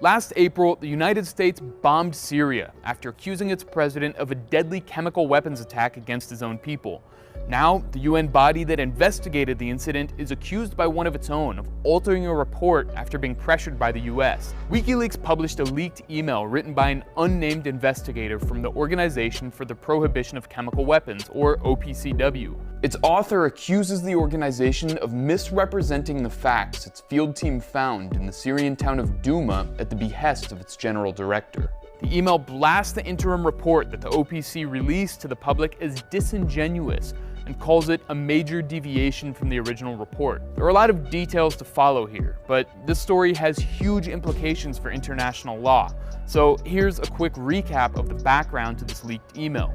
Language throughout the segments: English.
Last April, the United States bombed Syria after accusing its president of a deadly chemical weapons attack against his own people. Now, the UN body that investigated the incident is accused by one of its own of altering a report after being pressured by the US. WikiLeaks published a leaked email written by an unnamed investigator from the Organization for the Prohibition of Chemical Weapons, or OPCW. Its author accuses the organization of misrepresenting the facts its field team found in the Syrian town of Douma at the behest of its general director. The email blasts the interim report that the OPC released to the public as disingenuous and calls it a major deviation from the original report. There are a lot of details to follow here, but this story has huge implications for international law. So here's a quick recap of the background to this leaked email.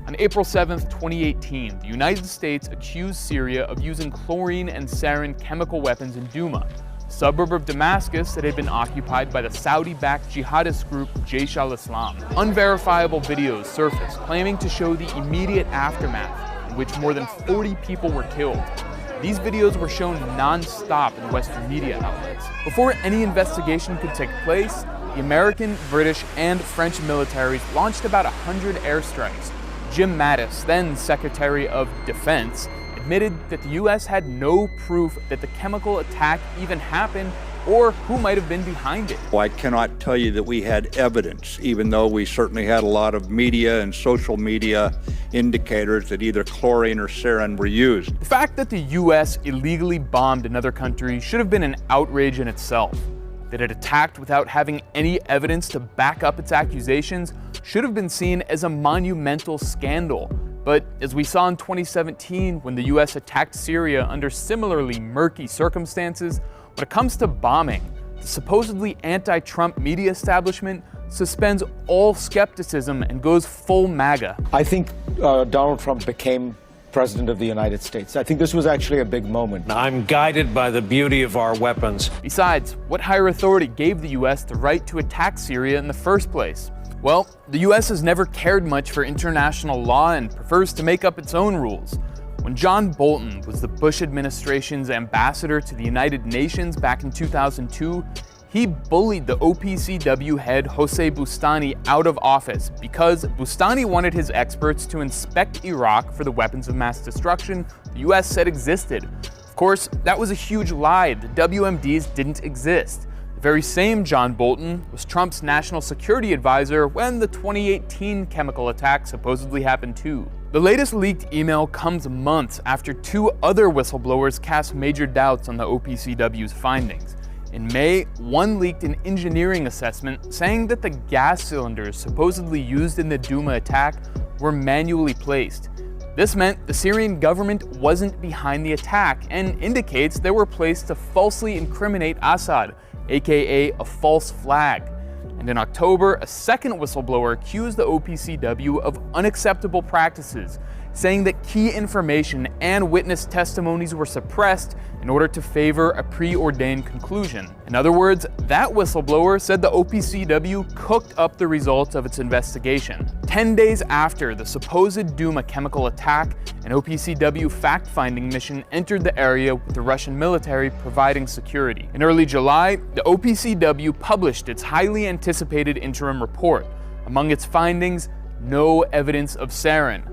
On April 7, 2018, the United States accused Syria of using chlorine and sarin chemical weapons in Douma, a suburb of Damascus that had been occupied by the Saudi-backed jihadist group Jaish al-Islam. Unverifiable videos surfaced claiming to show the immediate aftermath, in which more than 40 people were killed. These videos were shown non-stop in Western media outlets. Before any investigation could take place, the American, British, and French militaries launched about 100 airstrikes. Jim Mattis, then Secretary of Defense, admitted that the US had no proof that the chemical attack even happened or who might have been behind it. I cannot tell you that we had evidence, even though we certainly had a lot of media and social media indicators that either chlorine or sarin were used. The fact that the US illegally bombed another country should have been an outrage in itself. That it attacked without having any evidence to back up its accusations should have been seen as a monumental scandal. But as we saw in 2017 when the US attacked Syria under similarly murky circumstances, when it comes to bombing, the supposedly anti-Trump media establishment suspends all skepticism and goes full MAGA. I think Donald Trump became President of the United States. I think this was actually a big moment. I'm guided by the beauty of our weapons. Besides, what higher authority gave the US the right to attack Syria in the first place? Well, the US has never cared much for international law and prefers to make up its own rules. When John Bolton was the Bush administration's ambassador to the United Nations back in 2002, he bullied the OPCW head Jose Bustani out of office because Bustani wanted his experts to inspect Iraq for the weapons of mass destruction the US said existed. Of course, that was a huge lie. The WMDs didn't exist. The very same John Bolton was Trump's national security advisor when the 2018 chemical attack supposedly happened too. The latest leaked email comes months after two other whistleblowers cast major doubts on the OPCW's findings. In May, one leaked an engineering assessment saying that the gas cylinders supposedly used in the Douma attack were manually placed. This meant the Syrian government wasn't behind the attack and indicates they were placed to falsely incriminate Assad, aka a false flag. And in October, a second whistleblower accused the OPCW of unacceptable practices, saying that key information and witness testimonies were suppressed in order to favor a preordained conclusion. In other words, that whistleblower said the OPCW cooked up the results of its investigation. 10 days after the supposed Douma chemical attack, an OPCW fact-finding mission entered the area with the Russian military providing security. In early July, the OPCW published its highly anticipated interim report. Among its findings, no evidence of sarin.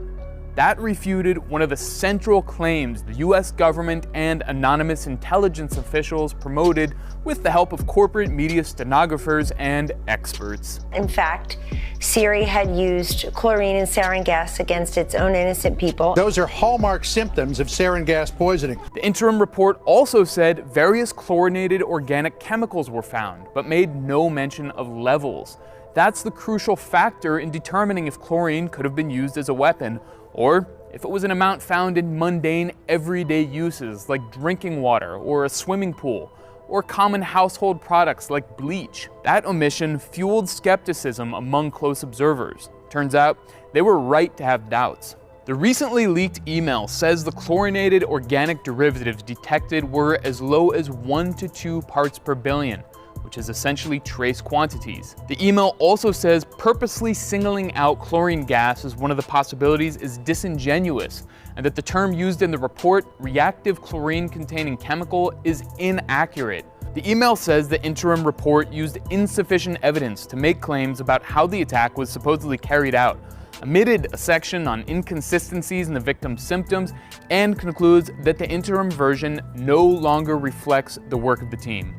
That refuted one of the central claims the US government and anonymous intelligence officials promoted with the help of corporate media stenographers and experts. In fact, Syria had used chlorine and sarin gas against its own innocent people. Those are hallmark symptoms of sarin gas poisoning. The interim report also said various chlorinated organic chemicals were found, but made no mention of levels. That's the crucial factor in determining if chlorine could have been used as a weapon, or if it was an amount found in mundane, everyday uses like drinking water or a swimming pool, or common household products like bleach. That omission fueled skepticism among close observers. Turns out, they were right to have doubts. The recently leaked email says the chlorinated organic derivatives detected were as low as 1 to 2 parts per billion, which is essentially trace quantities. The email also says purposely singling out chlorine gas as one of the possibilities is disingenuous, and that the term used in the report, reactive chlorine-containing chemical, is inaccurate. The email says the interim report used insufficient evidence to make claims about how the attack was supposedly carried out, omitted a section on inconsistencies in the victim's symptoms, and concludes that the interim version no longer reflects the work of the team.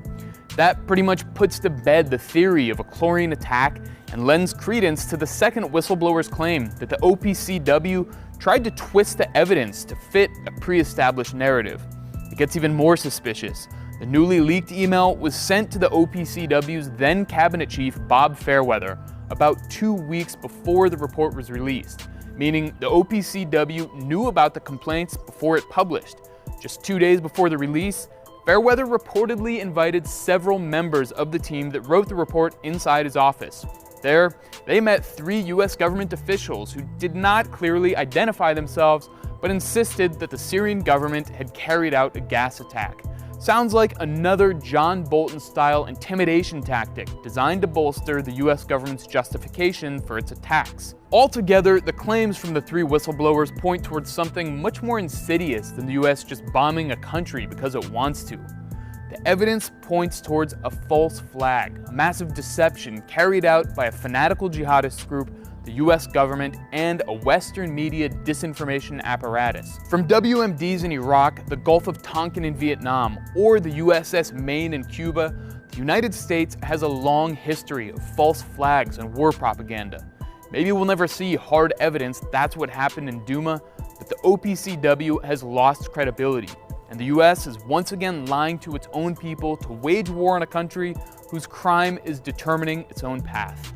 That pretty much puts to bed the theory of a chlorine attack and lends credence to the second whistleblower's claim that the OPCW tried to twist the evidence to fit a pre-established narrative. It gets even more suspicious. The newly leaked email was sent to the OPCW's then cabinet chief, Bob Fairweather, about 2 weeks before the report was released, meaning the OPCW knew about the complaints before it published. Just 2 days before the release, Fairweather reportedly invited several members of the team that wrote the report inside his office. There, they met 3 U.S. government officials who did not clearly identify themselves, but insisted that the Syrian government had carried out a gas attack. Sounds like another John Bolton-style intimidation tactic designed to bolster the US government's justification for its attacks. Altogether, the claims from the 3 whistleblowers point towards something much more insidious than the US just bombing a country because it wants to. The evidence points towards a false flag, a massive deception carried out by a fanatical jihadist group, the US government, and a Western media disinformation apparatus. From WMDs in Iraq, the Gulf of Tonkin in Vietnam, or the USS Maine in Cuba, the United States has a long history of false flags and war propaganda. Maybe we'll never see hard evidence that's what happened in Duma, but the OPCW has lost credibility, and the US is once again lying to its own people to wage war on a country whose crime is determining its own path.